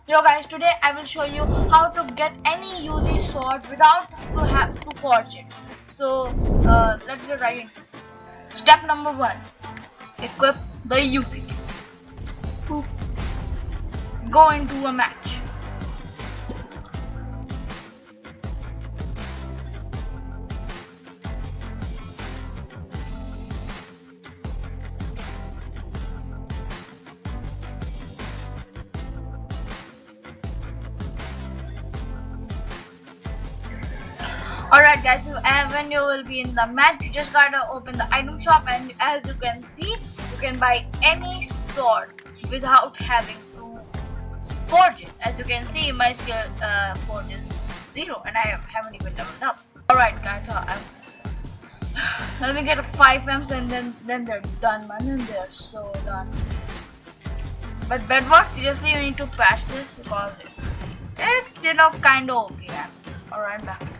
Yo guys, today I will show you how to get any UZ sword without to have to forge it. So let's get right into it. Step number 1. Equip the UZ. Boop. Go into a match. Alright guys, so when you will be in the match, you just gotta open the item shop, and as you can see, you can buy any sword without having to forge it. As you can see, my skill forge is 0 and I haven't even leveled up. Alright guys, so let me get a 5 Ms and then they're done, man, and they're so done. But Bedwars, seriously, you need to patch this because it's kinda okay. Yeah. Alright, back to it.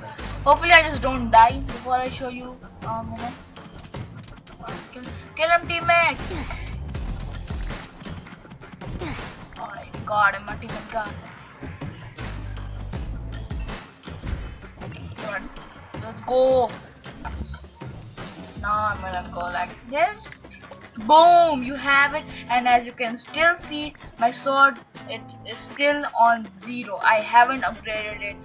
Hopefully I just don't die before I show you kill him, teammate. Alright, got him, my teammate got him. Alright, let's go. Now I'm gonna go like this. Boom, you have it. And as you can still see, my swords, it is still on 0. I haven't upgraded it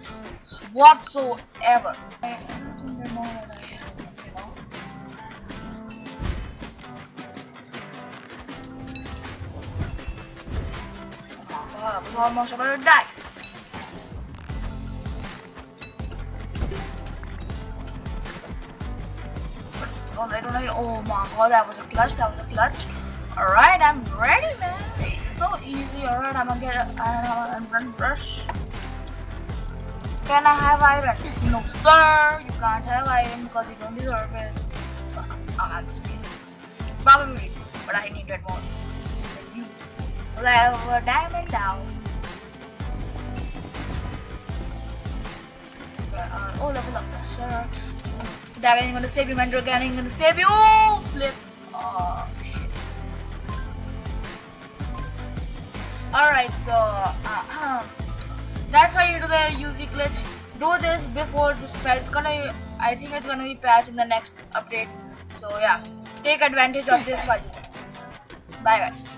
whatsoever. I don't know what I have, Oh my god, I was almost about to die. Oh, I don't know. Oh my god, that was a clutch. Alright, I'm ready, man. It's so easy. Alright, I'm gonna get a run brush. Can I have iron? No, sir. You can't have iron because you don't deserve it. So, I'm just kidding. Probably, but I need that more. Level diamond down. Oh, level up, sir. Dragon, I'm gonna save you, man. Dragon, I'm gonna save you. Flip. Oh, shit. Alright, so that's how you do the UZ glitch. Do this before this patch. I think it's gonna be patched in the next update. So yeah, take advantage of this. Bye guys.